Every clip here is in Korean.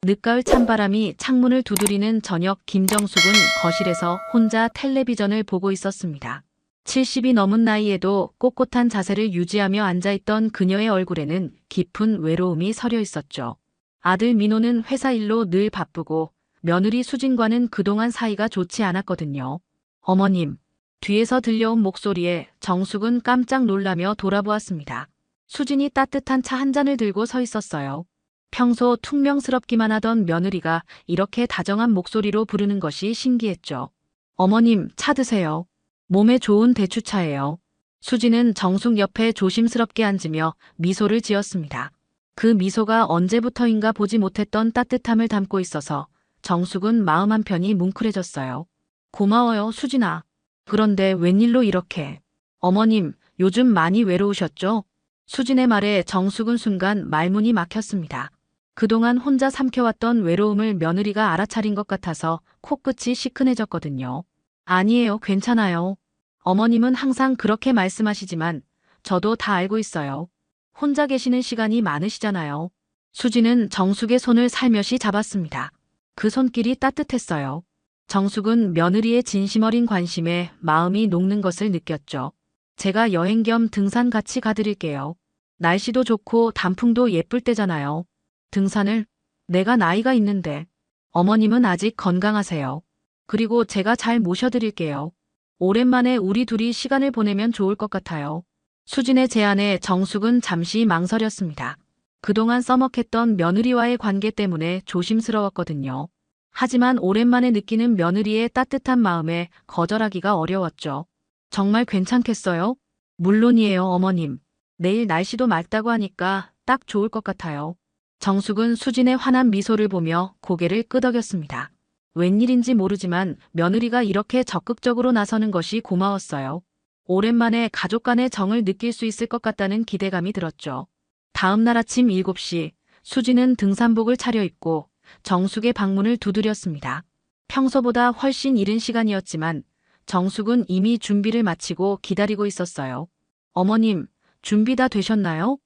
늦가을 찬바람이 창문을 두드리는 저녁, 김정숙은 거실에서 혼자 텔레비전을 보고 있었습니다. 70이 넘은 나이에도 꼿꼿한 자세를 유지하며 앉아있던 그녀의 얼굴에는 깊은 외로움이 서려 있었죠. 아들 민호는 회사 일로 늘 바쁘고 며느리 수진과는 그동안 사이가 좋지 않았거든요. 어머님, 뒤에서 들려온 목소리에 정숙은 깜짝 놀라며 돌아보았습니다. 수진이 따뜻한 차 한 잔을 들고 서 있었어요. 평소 퉁명스럽기만 하던 며느리가 이렇게 다정한 목소리로 부르는 것이 신기했죠. 어머님, 차 드세요. 몸에 좋은 대추차예요. 수진은 정숙 옆에 조심스럽게 앉으며 미소를 지었습니다. 그 미소가 언제부터인가 보지 못했던 따뜻함을 담고 있어서 정숙은 마음 한편이 뭉클해졌어요. 고마워요, 수진아. 그런데 웬일로 이렇게. 어머님, 요즘 많이 외로우셨죠? 수진의 말에 정숙은 순간 말문이 막혔습니다. 그동안 혼자 삼켜왔던 외로움을 며느리가 알아차린 것 같아서 코끝이 시큰해졌거든요. 아니에요, 괜찮아요. 어머님은 항상 그렇게 말씀하시지만 저도 다 알고 있어요. 혼자 계시는 시간이 많으시잖아요. 수진은 정숙의 손을 살며시 잡았습니다. 그 손길이 따뜻했어요. 정숙은 며느리의 진심 어린 관심에 마음이 녹는 것을 느꼈죠. 제가 여행 겸 등산 같이 가드릴게요. 날씨도 좋고 단풍도 예쁠 때잖아요. 등산을? 내가 나이가 있는데. 어머님은 아직 건강하세요. 그리고 제가 잘 모셔드릴게요. 오랜만에 우리 둘이 시간을 보내면 좋을 것 같아요. 수진의 제안에 정숙은 잠시 망설였습니다. 그동안 써먹했던 며느리와의 관계 때문에 조심스러웠거든요. 하지만 오랜만에 느끼는 며느리의 따뜻한 마음에 거절하기가 어려웠죠. 정말 괜찮겠어요? 물론이에요, 어머님. 내일 날씨도 맑다고 하니까 딱 좋을 것 같아요. 정숙은 수진의 환한 미소를 보며 고개를 끄덕였습니다. 웬일인지 모르지만 며느리가 이렇게 적극적으로 나서는 것이 고마웠어요. 오랜만에 가족 간의 정을 느낄 수 있을 것 같다는 기대감이 들었죠. 다음 날 아침 7시, 수진은 등산복을 차려입고 정숙의 방문을 두드렸습니다. 평소보다 훨씬 이른 시간이었지만 정숙은 이미 준비를 마치고 기다리고 있었어요. 어머님, 준비 다 되셨나요?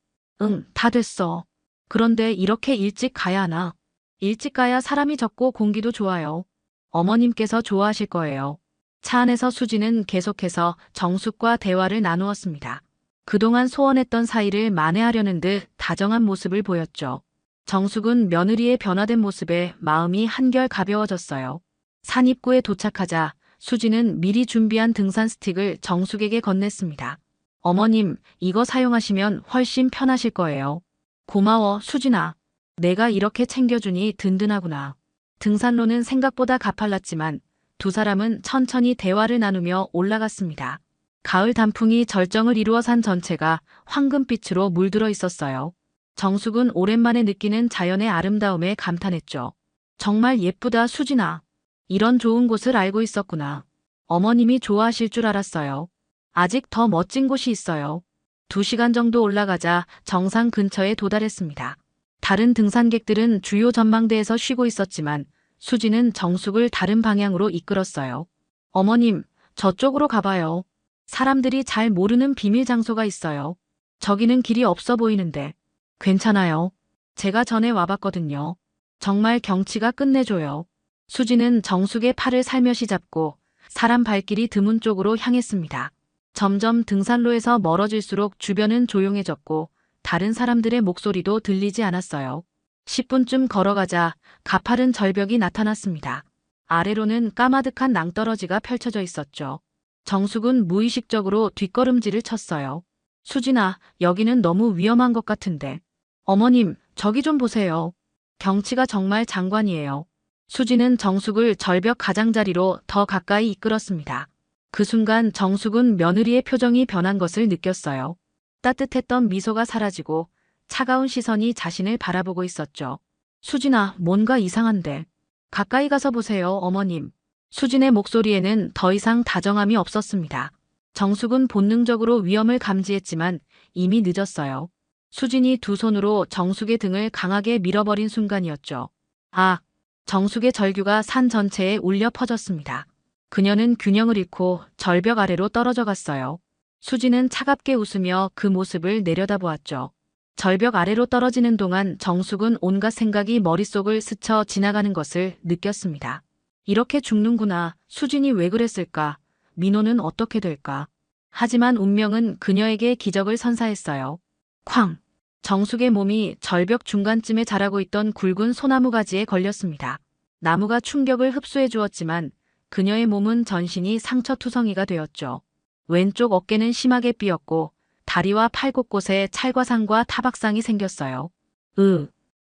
응, 다 됐어. 그런데 이렇게 일찍 가야 하나? 일찍 가야 사람이 적고 공기도 좋아요. 어머님께서 좋아하실 거예요. 차 안에서 수진은 계속해서 정숙과 대화를 나누었습니다. 그동안 소원했던 사이를 만회하려는 듯 다정한 모습을 보였죠. 정숙은 며느리의 변화된 모습에 마음이 한결 가벼워졌어요. 산 입구에 도착하자 수진은 미리 준비한 등산 스틱을 정숙에게 건넸습니다. 어머님, 이거 사용하시면 훨씬 편하실 거예요. 고마워, 수진아. 내가 이렇게 챙겨주니 든든하구나. 등산로는 생각보다 가팔랐지만 두 사람은 천천히 대화를 나누며 올라갔습니다. 가을 단풍이 절정을 이루어 산 전체가 황금빛으로 물들어 있었어요. 정숙은 오랜만에 느끼는 자연의 아름다움에 감탄했죠. 정말 예쁘다, 수진아. 이런 좋은 곳을 알고 있었구나. 어머님이 좋아하실 줄 알았어요. 아직 더 멋진 곳이 있어요. 2시간 정도 올라가자 정상 근처에 도달했습니다. 다른 등산객들은 주요 전망대에서 쉬고 있었지만 수진은 정숙을 다른 방향으로 이끌었어요. 어머님, 저쪽으로 가봐요. 사람들이 잘 모르는 비밀 장소가 있어요. 저기는 길이 없어 보이는데. 괜찮아요. 제가 전에 와봤거든요. 정말 경치가 끝내줘요. 수진은 정숙의 팔을 살며시 잡고 사람 발길이 드문 쪽으로 향했습니다. 점점 등산로에서 멀어질수록 주변은 조용해졌고 다른 사람들의 목소리도 들리지 않았어요. 10분쯤 걸어가자 가파른 절벽이 나타났습니다. 아래로는 까마득한 낭떠러지가 펼쳐져 있었죠. 정숙은 무의식적으로 뒷걸음질을 쳤어요. 수진아, 여기는 너무 위험한 것 같은데. 어머님, 저기 좀 보세요. 경치가 정말 장관이에요. 수진은 정숙을 절벽 가장자리로 더 가까이 이끌었습니다. 그 순간 정숙은 며느리의 표정이 변한 것을 느꼈어요. 따뜻했던 미소가 사라지고 차가운 시선이 자신을 바라보고 있었죠. 수진아, 뭔가 이상한데. 가까이 가서 보세요, 어머님. 수진의 목소리에는 더 이상 다정함이 없었습니다. 정숙은 본능적으로 위험을 감지했지만 이미 늦었어요. 수진이 두 손으로 정숙의 등을 강하게 밀어버린 순간이었죠. 아! 정숙의 절규가 산 전체에 울려 퍼졌습니다. 그녀는 균형을 잃고 절벽 아래로 떨어져 갔어요. 수진은 차갑게 웃으며 그 모습을 내려다보았죠. 절벽 아래로 떨어지는 동안 정숙은 온갖 생각이 머릿속을 스쳐 지나가는 것을 느꼈습니다. 이렇게 죽는구나. 수진이 왜 그랬을까? 민호는 어떻게 될까? 하지만 운명은 그녀에게 기적을 선사했어요. 쾅! 정숙의 몸이 절벽 중간쯤에 자라고 있던 굵은 소나무 가지에 걸렸습니다. 나무가 충격을 흡수해 주었지만 그녀의 몸은 전신이 상처투성이가 되었죠. 왼쪽 어깨는 심하게 삐었고 다리와 팔 곳곳에 찰과상과 타박상이 생겼어요.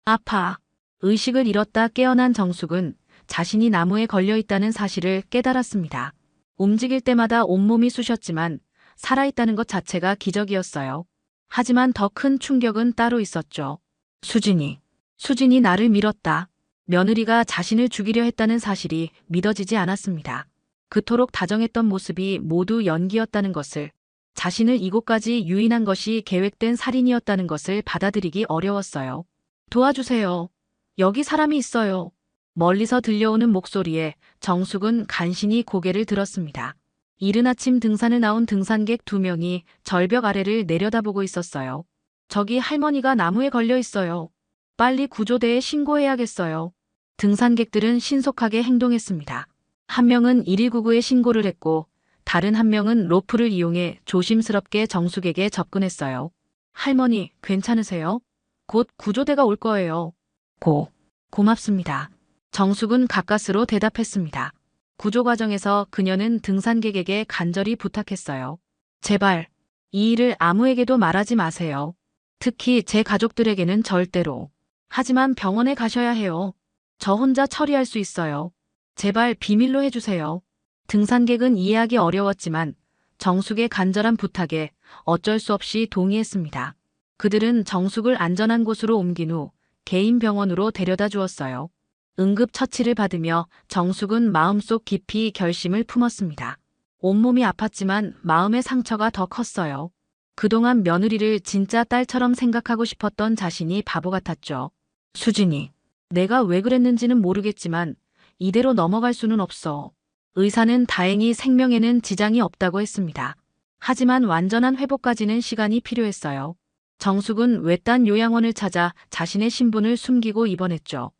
아파. 의식을 잃었다 깨어난 정숙은 자신이 나무에 걸려 있다는 사실을 깨달았습니다. 움직일 때마다 온몸이 쑤셨지만 살아있다는 것 자체가 기적이었어요. 하지만 더 큰 충격은 따로 있었죠. 수진이 나를 밀었다. 며느리가 자신을 죽이려 했다는 사실이 믿어지지 않았습니다. 그토록 다정했던 모습이 모두 연기였다는 것을, 자신을 이곳까지 유인한 것이 계획된 살인이었다는 것을 받아들이기 어려웠어요. 도와주세요. 여기 사람이 있어요. 멀리서 들려오는 목소리에 정숙은 간신히 고개를 들었습니다. 이른 아침 등산을 나온 등산객 2명이 절벽 아래를 내려다보고 있었어요. 저기 할머니가 나무에 걸려 있어요. 빨리 구조대에 신고해야겠어요. 등산객들은 신속하게 행동했습니다. 한 명은 119에 신고를 했고 다른 한 명은 로프를 이용해 조심스럽게 정숙에게 접근했어요. 할머니, 괜찮으세요? 곧 구조대가 올 거예요. 고맙습니다. 정숙은 가까스로 대답했습니다. 구조 과정에서 그녀는 등산객에게 간절히 부탁했어요. 제발, 이 일을 아무에게도 말하지 마세요. 특히 제 가족들에게는 절대로. 하지만 병원에 가셔야 해요. 저 혼자 처리할 수 있어요. 제발 비밀로 해주세요. 등산객은 이해하기 어려웠지만 정숙의 간절한 부탁에 어쩔 수 없이 동의했습니다. 그들은 정숙을 안전한 곳으로 옮긴 후 개인 병원으로 데려다 주었어요. 응급처치를 받으며 정숙은 마음속 깊이 결심을 품었습니다. 온몸이 아팠지만 마음의 상처가 더 컸어요. 그동안 며느리를 진짜 딸처럼 생각하고 싶었던 자신이 바보 같았죠. 수진이, 내가 왜 그랬는지는 모르겠지만 이대로 넘어갈 수는 없어. 의사는 다행히 생명에는 지장이 없다고 했습니다. 하지만 완전한 회복까지는 시간이 필요했어요. 정숙은 외딴 요양원을 찾아 자신의 신분을 숨기고 입원했죠.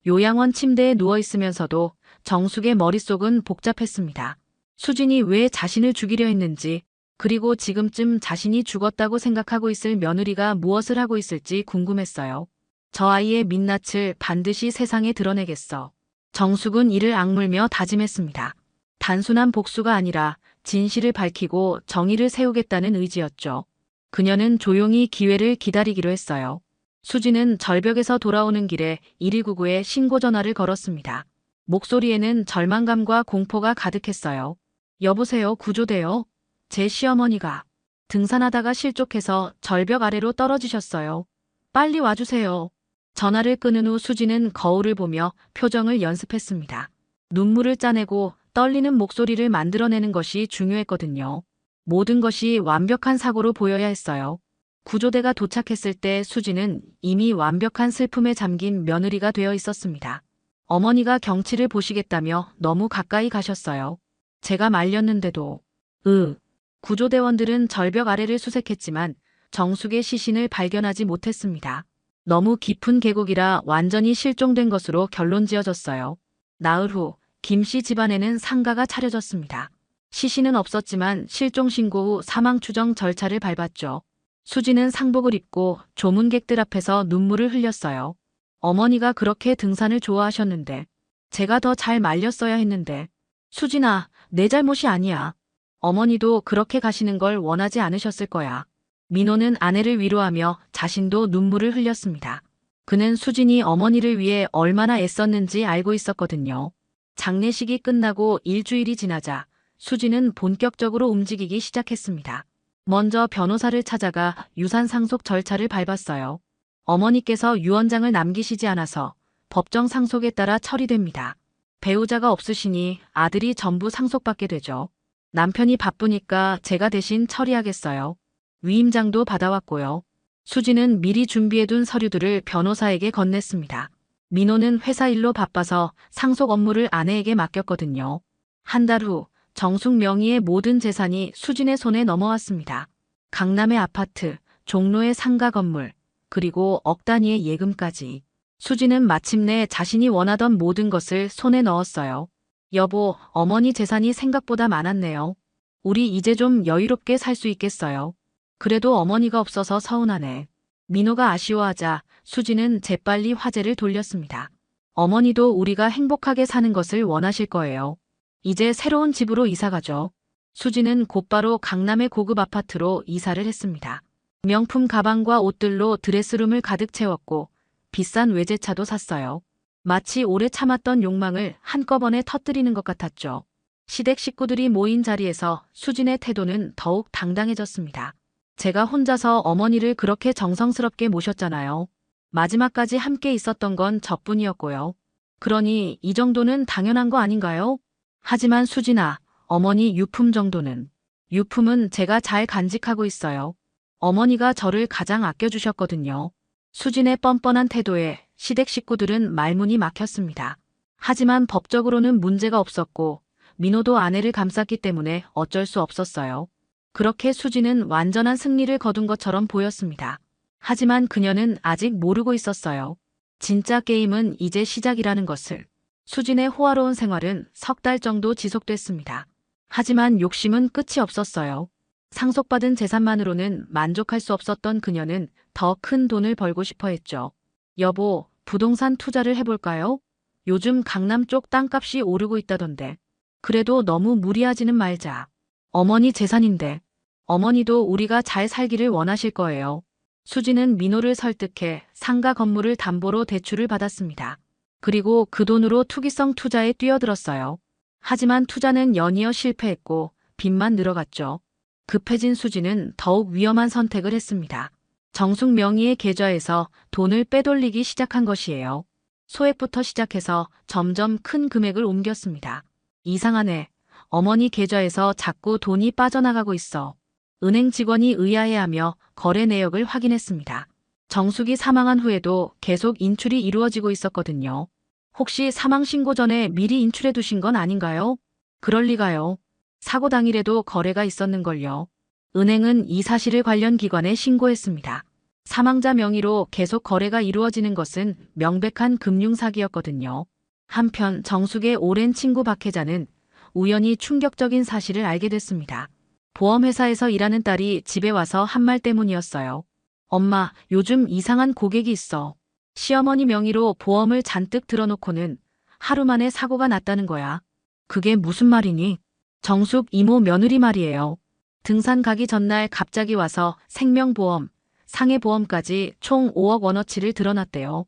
요양원 침대에 누워있으면서도 정숙의 머릿속은 복잡했습니다. 수진이 왜 자신을 죽이려 했는지, 그리고 지금쯤 자신이 죽었다고 생각하고 있을 며느리가 무엇을 하고 있을지 궁금했어요. 저 아이의 민낯을 반드시 세상에 드러내겠어. 정숙은 이를 악물며 다짐했습니다. 단순한 복수가 아니라 진실을 밝히고 정의를 세우겠다는 의지였죠. 그녀는 조용히 기회를 기다리기로 했어요. 수진은 절벽에서 돌아오는 길에 119에 신고 전화를 걸었습니다. 목소리에는 절망감과 공포가 가득했어요. 여보세요, 구조대요? 제 시어머니가 등산하다가 실족해서 절벽 아래로 떨어지셨어요. 빨리 와주세요. 전화를 끊은 후 수진은 거울을 보며 표정을 연습했습니다. 눈물을 짜내고 떨리는 목소리를 만들어내는 것이 중요했거든요. 모든 것이 완벽한 사고로 보여야 했어요. 구조대가 도착했을 때 수진은 이미 완벽한 슬픔에 잠긴 며느리가 되어 있었습니다. 어머니가 경치를 보시겠다며 너무 가까이 가셨어요. 제가 말렸는데도. 구조대원들은 절벽 아래를 수색했지만 정숙의 시신을 발견하지 못했습니다. 너무 깊은 계곡이라 완전히 실종된 것으로 결론지어졌어요. 나흘 후 김씨 집안에는 상가가 차려졌습니다. 시신은 없었지만 실종 신고 후 사망 추정 절차를 밟았죠. 수지는 상복을 입고 조문객들 앞에서 눈물을 흘렸어요. 어머니가 그렇게 등산을 좋아하셨는데 제가 더 잘 말렸어야 했는데. 수진아, 내 잘못이 아니야. 어머니도 그렇게 가시는 걸 원하지 않으셨을 거야. 민호는 아내를 위로하며 자신도 눈물을 흘렸습니다. 그는 수진이 어머니를 위해 얼마나 애썼는지 알고 있었거든요. 장례식이 끝나고 일주일이 지나자 수진은 본격적으로 움직이기 시작했습니다. 먼저 변호사를 찾아가 유산 상속 절차를 밟았어요. 어머니께서 유언장을 남기시지 않아서 법정 상속에 따라 처리됩니다. 배우자가 없으시니 아들이 전부 상속받게 되죠. 남편이 바쁘니까 제가 대신 처리하겠어요. 위임장도 받아왔고요. 수지는 미리 준비해둔 서류들을 변호사에게 건넸습니다. 민호는 회사 일로 바빠서 상속 업무를 아내에게 맡겼거든요. 한 달 후 정숙 명의의 모든 재산이 수진의 손에 넘어왔습니다. 강남의 아파트, 종로의 상가 건물, 그리고 억 단위의 예금까지. 수지는 마침내 자신이 원하던 모든 것을 손에 넣었어요. 여보, 어머니 재산이 생각보다 많았네요. 우리 이제 좀 여유롭게 살 수 있겠어요. 그래도 어머니가 없어서 서운하네. 민호가 아쉬워하자 수지는 재빨리 화제를 돌렸습니다. 어머니도 우리가 행복하게 사는 것을 원하실 거예요. 이제 새로운 집으로 이사 가죠. 수지는 곧바로 강남의 고급 아파트로 이사를 했습니다. 명품 가방과 옷들로 드레스룸을 가득 채웠고 비싼 외제차도 샀어요. 마치 오래 참았던 욕망을 한꺼번에 터뜨리는 것 같았죠. 시댁 식구들이 모인 자리에서 수진의 태도는 더욱 당당해졌습니다. 제가 혼자서 어머니를 그렇게 정성스럽게 모셨잖아요. 마지막까지 함께 있었던 건 저뿐이었고요. 그러니 이 정도는 당연한 거 아닌가요? 하지만 수진아, 어머니 유품 정도는. 유품은 제가 잘 간직하고 있어요. 어머니가 저를 가장 아껴주셨거든요. 수진의 뻔뻔한 태도에 시댁 식구들은 말문이 막혔습니다. 하지만 법적으로는 문제가 없었고 민호도 아내를 감쌌기 때문에 어쩔 수 없었어요. 그렇게 수진은 완전한 승리를 거둔 것처럼 보였습니다. 하지만 그녀는 아직 모르고 있었어요. 진짜 게임은 이제 시작이라는 것을. 수진의 호화로운 생활은 석 달 정도 지속됐습니다. 하지만 욕심은 끝이 없었어요. 상속받은 재산만으로는 만족할 수 없었던 그녀는 더 큰 돈을 벌고 싶어 했죠. 여보, 부동산 투자를 해볼까요? 요즘 강남 쪽 땅값이 오르고 있다던데. 그래도 너무 무리하지는 말자. 어머니 재산인데. 어머니도 우리가 잘 살기를 원하실 거예요. 수지는 민호를 설득해 상가 건물을 담보로 대출을 받았습니다. 그리고 그 돈으로 투기성 투자에 뛰어들었어요. 하지만 투자는 연이어 실패했고 빚만 늘어갔죠. 급해진 수지는 더욱 위험한 선택을 했습니다. 정숙 명의의 계좌에서 돈을 빼돌리기 시작한 것이에요. 소액부터 시작해서 점점 큰 금액을 옮겼습니다. 이상하네. 어머니 계좌에서 자꾸 돈이 빠져나가고 있어. 은행 직원이 의아해하며 거래 내역을 확인했습니다. 정숙이 사망한 후에도 계속 인출이 이루어지고 있었거든요. 혹시 사망 신고 전에 미리 인출해 두신 건 아닌가요? 그럴 리가요. 사고 당일에도 거래가 있었는걸요. 은행은 이 사실을 관련 기관에 신고했습니다. 사망자 명의로 계속 거래가 이루어지는 것은 명백한 금융사기였거든요. 한편 정숙의 오랜 친구 박 회장은 우연히 충격적인 사실을 알게 됐습니다. 보험회사에서 일하는 딸이 집에 와서 한 말 때문이었어요. 엄마, 요즘 이상한 고객이 있어. 시어머니 명의로 보험을 잔뜩 들어놓고는 하루 만에 사고가 났다는 거야. 그게 무슨 말이니? 정숙 이모 며느리 말이에요. 등산 가기 전날 갑자기 와서 생명보험, 상해보험까지 총 5억 원어치를 들어놨대요.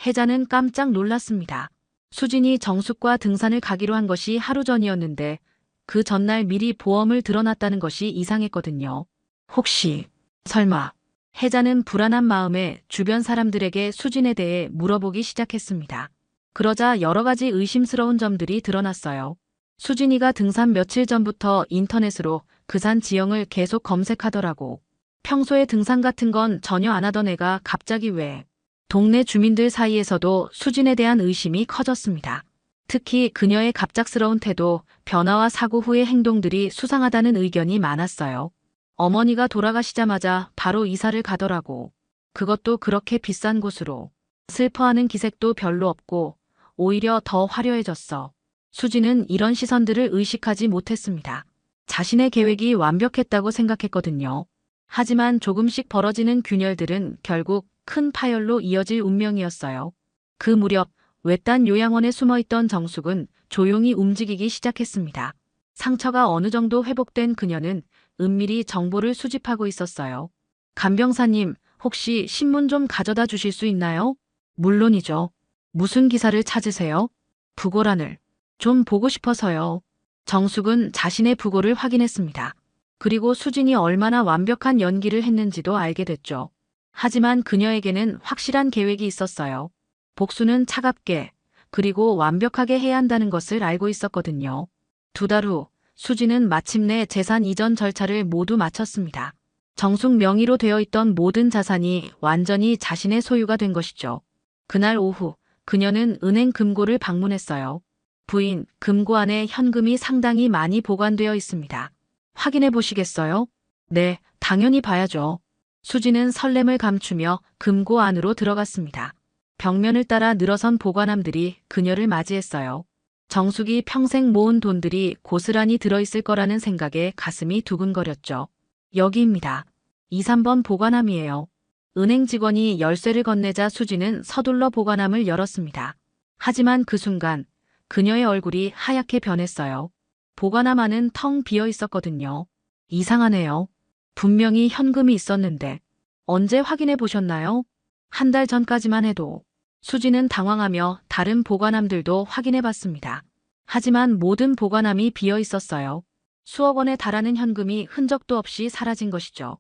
혜자는 깜짝 놀랐습니다. 수진이 정숙과 등산을 가기로 한 것이 하루 전이었는데 그 전날 미리 보험을 들어놨다는 것이 이상했거든요. 혹시, 설마. 혜자는 불안한 마음에 주변 사람들에게 수진에 대해 물어보기 시작했습니다. 그러자 여러 가지 의심스러운 점들이 드러났어요. 수진이가 등산 며칠 전부터 인터넷으로 그 산 지형을 계속 검색하더라고. 평소에 등산 같은 건 전혀 안 하던 애가 갑자기 왜? 동네 주민들 사이에서도 수진에 대한 의심이 커졌습니다. 특히 그녀의 갑작스러운 태도, 변화와 사고 후의 행동들이 수상하다는 의견이 많았어요. 어머니가 돌아가시자마자 바로 이사를 가더라고. 그것도 그렇게 비싼 곳으로. 슬퍼하는 기색도 별로 없고 오히려 더 화려해졌어. 수지는 이런 시선들을 의식하지 못했습니다. 자신의 계획이 완벽했다고 생각했거든요. 하지만 조금씩 벌어지는 균열들은 결국 큰 파열로 이어질 운명이었어요. 그 무렵 외딴 요양원에 숨어있던 정숙은 조용히 움직이기 시작했습니다. 상처가 어느 정도 회복된 그녀는 은밀히 정보를 수집하고 있었어요. 간병사님, 혹시 신문 좀 가져다 주실 수 있나요? 물론이죠. 무슨 기사를 찾으세요? 부고란을. 좀 보고 싶어서요. 정숙은 자신의 부고를 확인했습니다. 그리고 수진이 얼마나 완벽한 연기를 했는지도 알게 됐죠. 하지만 그녀에게는 확실한 계획이 있었어요. 복수는 차갑게, 그리고 완벽하게 해야 한다는 것을 알고 있었거든요. 2달 후, 수진은 마침내 재산 이전 절차를 모두 마쳤습니다. 정숙 명의로 되어 있던 모든 자산이 완전히 자신의 소유가 된 것이죠. 그날 오후, 그녀는 은행 금고를 방문했어요. 부인, 금고 안에 현금이 상당히 많이 보관되어 있습니다. 확인해 보시겠어요? 네, 당연히 봐야죠. 수지는 설렘을 감추며 금고 안으로 들어갔습니다. 벽면을 따라 늘어선 보관함들이 그녀를 맞이했어요. 정숙이 평생 모은 돈들이 고스란히 들어있을 거라는 생각에 가슴이 두근거렸죠. 여기입니다. 2, 3번 보관함이에요. 은행 직원이 열쇠를 건네자 수지는 서둘러 보관함을 열었습니다. 하지만 그 순간 그녀의 얼굴이 하얗게 변했어요. 보관함 안은 텅 비어 있었거든요. 이상하네요. 분명히 현금이 있었는데 언제 확인해 보셨나요? 한 달 전까지만 해도. 수지는 당황하며 다른 보관함들도 확인해 봤습니다. 하지만 모든 보관함이 비어 있었어요. 수억 원에 달하는 현금이 흔적도 없이 사라진 것이죠.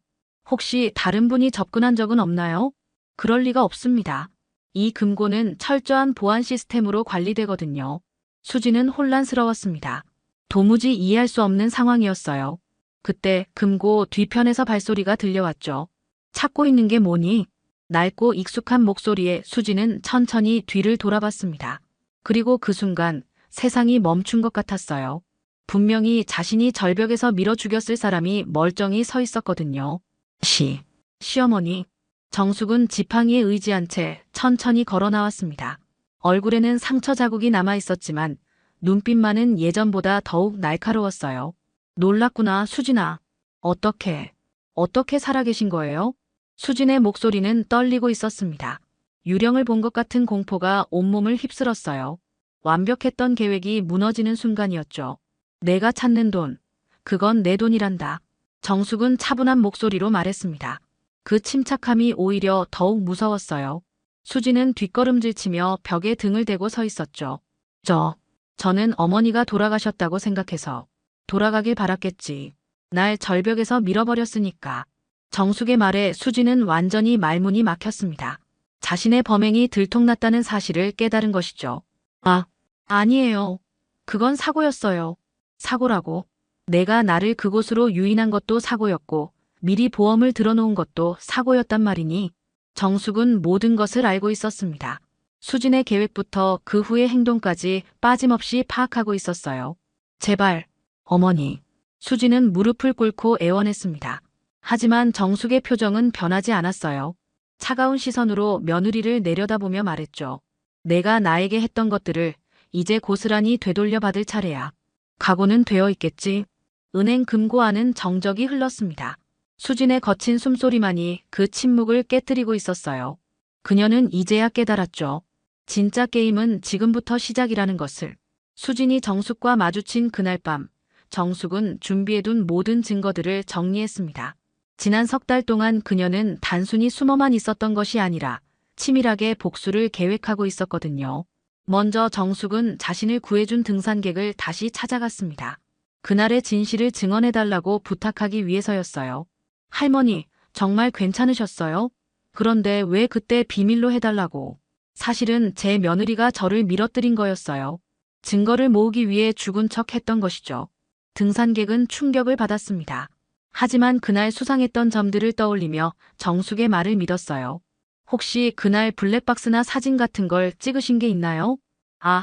혹시 다른 분이 접근한 적은 없나요? 그럴 리가 없습니다. 이 금고는 철저한 보안 시스템으로 관리되거든요. 수지는 혼란스러웠습니다. 도무지 이해할 수 없는 상황이었어요. 그때 금고 뒤편에서 발소리가 들려왔죠. 찾고 있는 게 뭐니? 낡고 익숙한 목소리에 수지는 천천히 뒤를 돌아봤습니다. 그리고 그 순간 세상이 멈춘 것 같았어요. 분명히 자신이 절벽에서 밀어 죽였을 사람이 멀쩡히 서 있었거든요. 시어머니. 정숙은 지팡이에 의지한 채 천천히 걸어 나왔습니다. 얼굴에는 상처 자국이 남아 있었지만 눈빛만은 예전보다 더욱 날카로웠어요. 놀랐구나, 수진아. 어떻게 살아계신 거예요? 수진의 목소리는 떨리고 있었습니다. 유령을 본 것 같은 공포가 온몸을 휩쓸었어요. 완벽했던 계획이 무너지는 순간이었죠. 내가 찾는 돈, 그건 내 돈이란다. 정숙은 차분한 목소리로 말했습니다. 그 침착함이 오히려 더욱 무서웠어요. 수진은 뒷걸음질치며 벽에 등을 대고 서 있었죠. 저는 어머니가 돌아가셨다고 생각해서 돌아가길 바랐겠지. 날 절벽에서 밀어버렸으니까. 정숙의 말에 수지는 완전히 말문이 막혔습니다. 자신의 범행이 들통났다는 사실을 깨달은 것이죠. 아니에요. 그건 사고였어요. 사고라고. 내가 나를 그곳으로 유인한 것도 사고였고 미리 보험을 들어놓은 것도 사고였단 말이니. 정숙은 모든 것을 알고 있었습니다. 수진의 계획부터 그 후의 행동까지 빠짐없이 파악하고 있었어요. 제발, 어머니. 수지는 무릎을 꿇고 애원했습니다. 하지만 정숙의 표정은 변하지 않았어요. 차가운 시선으로 며느리를 내려다보며 말했죠. 내가 나에게 했던 것들을 이제 고스란히 되돌려 받을 차례야. 각오는 되어 있겠지? 은행 금고 안은 정적이 흘렀습니다. 수진의 거친 숨소리만이 그 침묵을 깨뜨리고 있었어요. 그녀는 이제야 깨달았죠. 진짜 게임은 지금부터 시작이라는 것을. 수진이 정숙과 마주친 그날 밤, 정숙은 준비해둔 모든 증거들을 정리했습니다. 지난 석 달 동안 그녀는 단순히 숨어만 있었던 것이 아니라 치밀하게 복수를 계획하고 있었거든요. 먼저 정숙은 자신을 구해준 등산객을 다시 찾아갔습니다. 그날의 진실을 증언해달라고 부탁하기 위해서였어요. 할머니, 정말 괜찮으셨어요? 그런데 왜 그때 비밀로 해달라고? 사실은 제 며느리가 저를 밀어뜨린 거였어요. 증거를 모으기 위해 죽은 척 했던 것이죠. 등산객은 충격을 받았습니다. 하지만 그날 수상했던 점들을 떠올리며 정숙의 말을 믿었어요. 혹시 그날 블랙박스나 사진 같은 걸 찍으신 게 있나요?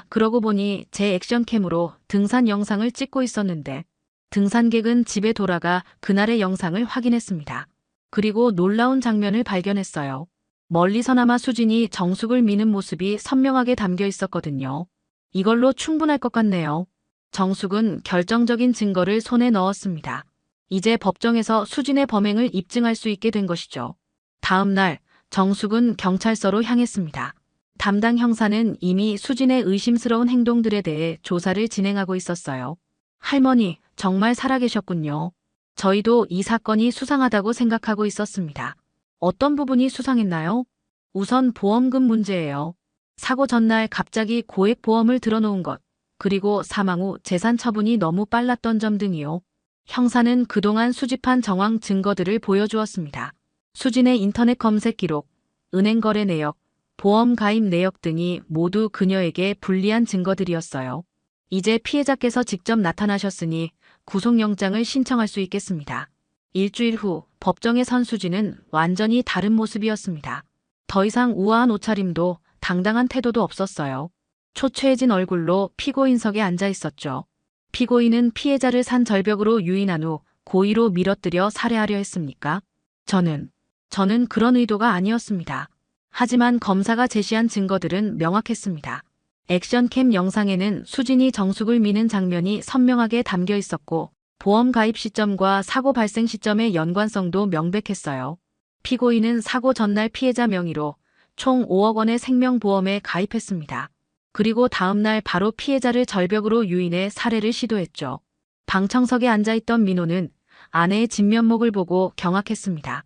그러고 보니 제 액션캠으로 등산 영상을 찍고 있었는데. 등산객은 집에 돌아가 그날의 영상을 확인했습니다. 그리고 놀라운 장면을 발견했어요. 멀리서나마 수진이 정숙을 미는 모습이 선명하게 담겨 있었거든요. 이걸로 충분할 것 같네요. 정숙은 결정적인 증거를 손에 넣었습니다. 이제 법정에서 수진의 범행을 입증할 수 있게 된 것이죠. 다음 날 정숙은 경찰서로 향했습니다. 담당 형사는 이미 수진의 의심스러운 행동들에 대해 조사를 진행하고 있었어요. 할머니, 정말 살아계셨군요. 저희도 이 사건이 수상하다고 생각하고 있었습니다. 어떤 부분이 수상했나요? 우선 보험금 문제예요. 사고 전날 갑자기 고액 보험을 들어놓은 것, 그리고 사망 후 재산 처분이 너무 빨랐던 점 등이요. 형사는 그동안 수집한 정황 증거들을 보여주었습니다. 수진의 인터넷 검색 기록, 은행 거래 내역, 보험 가입 내역 등이 모두 그녀에게 불리한 증거들이었어요. 이제 피해자께서 직접 나타나셨으니 구속영장을 신청할 수 있겠습니다. 일주일 후 법정에 선 수진은 완전히 다른 모습이었습니다. 더 이상 우아한 옷차림도 당당한 태도도 없었어요. 초췌해진 얼굴로 피고인석에 앉아 있었죠. 피고인은 피해자를 산 절벽으로 유인한 후 고의로 밀어뜨려 살해하려 했습니까? 저는 저는 그런 의도가 아니었습니다. 하지만 검사가 제시한 증거들은 명확했습니다. 액션캠 영상에는 수진이 정숙을 미는 장면이 선명하게 담겨 있었고 보험 가입 시점과 사고 발생 시점의 연관성도 명백했어요. 피고인은 사고 전날 피해자 명의로 총 5억 원의 생명보험에 가입했습니다. 그리고 다음날 바로 피해자를 절벽으로 유인해 살해를 시도했죠. 방청석에 앉아있던 민호는 아내의 진면목을 보고 경악했습니다.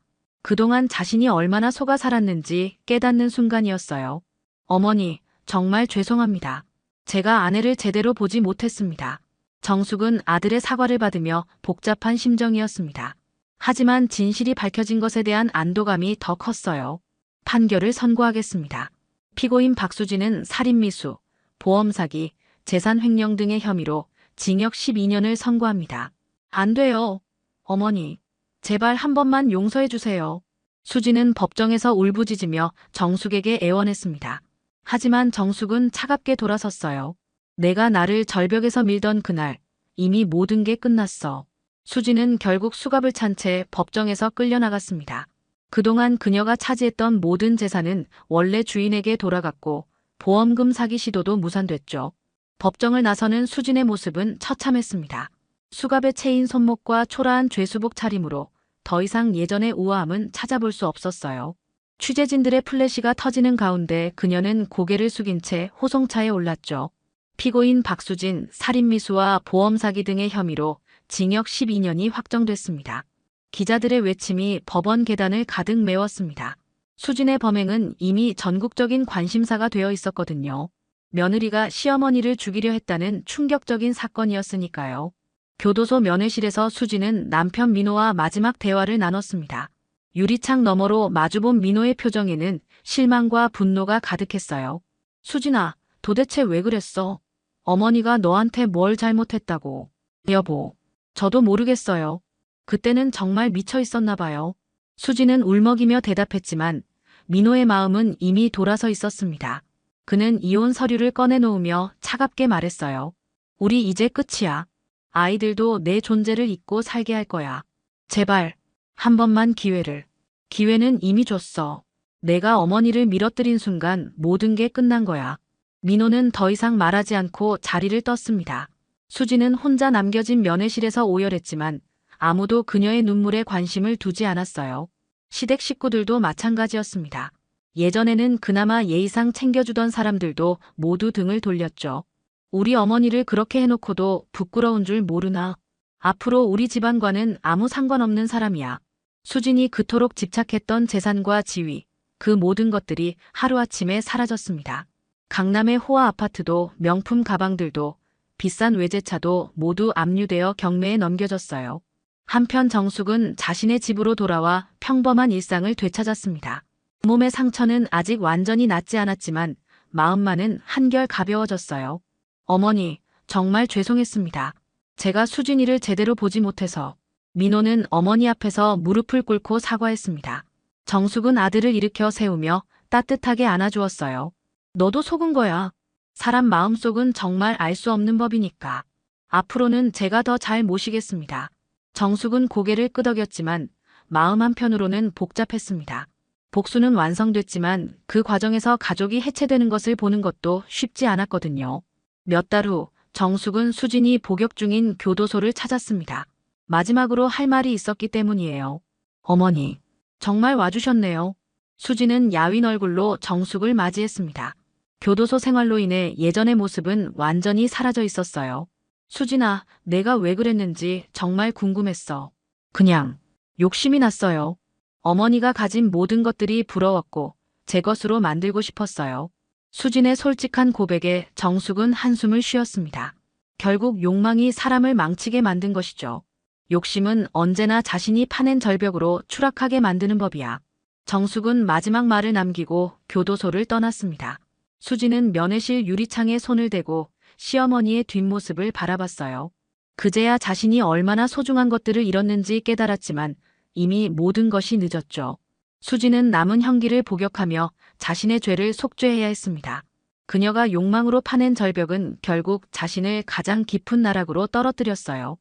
그동안 자신이 얼마나 속아 살았는지 깨닫는 순간이었어요. 어머니, 정말 죄송합니다. 제가 아내를 제대로 보지 못했습니다. 정숙은 아들의 사과를 받으며 복잡한 심정이었습니다. 하지만 진실이 밝혀진 것에 대한 안도감이 더 컸어요. 판결을 선고하겠습니다. 피고인 박수진은 살인미수, 보험사기, 재산횡령 등의 혐의로 징역 12년을 선고합니다. 안 돼요. 어머니, 제발 한 번만 용서해 주세요. 수진은 법정에서 울부짖으며 정숙에게 애원했습니다. 하지만 정숙은 차갑게 돌아섰어요. 내가 나를 절벽에서 밀던 그날 이미 모든 게 끝났어. 수진은 결국 수갑을 찬 채 법정에서 끌려나갔습니다. 그동안 그녀가 차지했던 모든 재산은 원래 주인에게 돌아갔고 보험금 사기 시도도 무산됐죠. 법정을 나서는 수진의 모습은 처참했습니다. 수갑에 채인 손목과 초라한 죄수복 차림으로 더 이상 예전의 우아함은 찾아볼 수 없었어요. 취재진들의 플래시가 터지는 가운데 그녀는 고개를 숙인 채 호송차에 올랐죠. 피고인 박수진, 살인미수와 보험사기 등의 혐의로 징역 12년이 확정됐습니다. 기자들의 외침이 법원 계단을 가득 메웠습니다. 수진의 범행은 이미 전국적인 관심사가 되어 있었거든요. 며느리가 시어머니를 죽이려 했다는 충격적인 사건이었으니까요. 교도소 면회실에서 수진은 남편 민호와 마지막 대화를 나눴습니다. 유리창 너머로 마주본 민호의 표정에는 실망과 분노가 가득했어요. 수진아, 도대체 왜 그랬어? 어머니가 너한테 뭘 잘못했다고. 여보, 저도 모르겠어요. 그때는 정말 미쳐 있었나 봐요. 수진은 울먹이며 대답했지만 민호의 마음은 이미 돌아서 있었습니다. 그는 이혼 서류를 꺼내놓으며 차갑게 말했어요. 우리 이제 끝이야. 아이들도 내 존재를 잊고 살게 할 거야. 제발, 한 번만 기회를. 기회는 이미 줬어. 내가 어머니를 밀어뜨린 순간 모든 게 끝난 거야. 민호는 더 이상 말하지 않고 자리를 떴습니다. 수진은 혼자 남겨진 면회실에서 오열했지만 아무도 그녀의 눈물에 관심을 두지 않았어요. 시댁 식구들도 마찬가지였습니다. 예전에는 그나마 예의상 챙겨주던 사람들도 모두 등을 돌렸죠. 우리 어머니를 그렇게 해놓고도 부끄러운 줄 모르나. 앞으로 우리 집안과는 아무 상관없는 사람이야. 수진이 그토록 집착했던 재산과 지위, 그 모든 것들이 하루아침에 사라졌습니다. 강남의 호화 아파트도 명품 가방들도 비싼 외제차도 모두 압류되어 경매에 넘겨졌어요. 한편 정숙은 자신의 집으로 돌아와 평범한 일상을 되찾았습니다. 몸의 상처는 아직 완전히 낫지 않았지만 마음만은 한결 가벼워졌어요. 어머니, 정말 죄송했습니다. 제가 수진이를 제대로 보지 못해서. 민호는 어머니 앞에서 무릎을 꿇고 사과했습니다. 정숙은 아들을 일으켜 세우며 따뜻하게 안아주었어요. 너도 속은 거야. 사람 마음속은 정말 알 수 없는 법이니까. 앞으로는 제가 더 잘 모시겠습니다. 정숙은 고개를 끄덕였지만 마음 한편으로는 복잡했습니다. 복수는 완성됐지만 그 과정에서 가족이 해체되는 것을 보는 것도 쉽지 않았거든요. 몇 달 후 정숙은 수진이 복역 중인 교도소를 찾았습니다. 마지막으로 할 말이 있었기 때문이에요. 어머니, 정말 와주셨네요. 수진은 야윈 얼굴로 정숙을 맞이했습니다. 교도소 생활로 인해 예전의 모습은 완전히 사라져 있었어요. 수진아, 내가 왜 그랬는지 정말 궁금했어. 그냥 욕심이 났어요. 어머니가 가진 모든 것들이 부러웠고 제 것으로 만들고 싶었어요. 수진의 솔직한 고백에 정숙은 한숨을 쉬었습니다. 결국 욕망이 사람을 망치게 만든 것이죠. 욕심은 언제나 자신이 파낸 절벽으로 추락하게 만드는 법이야. 정숙은 마지막 말을 남기고 교도소를 떠났습니다. 수진은 면회실 유리창에 손을 대고 시어머니의 뒷모습을 바라봤어요. 그제야 자신이 얼마나 소중한 것들을 잃었는지 깨달았지만 이미 모든 것이 늦었죠. 수진은 남은 형기를 복역하며 자신의 죄를 속죄해야 했습니다. 그녀가 욕망으로 파낸 절벽은 결국 자신을 가장 깊은 나락으로 떨어뜨렸어요.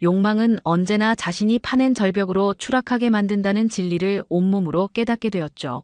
욕망은 언제나 자신이 파낸 절벽으로 추락하게 만든다는 진리를 온몸으로 깨닫게 되었죠.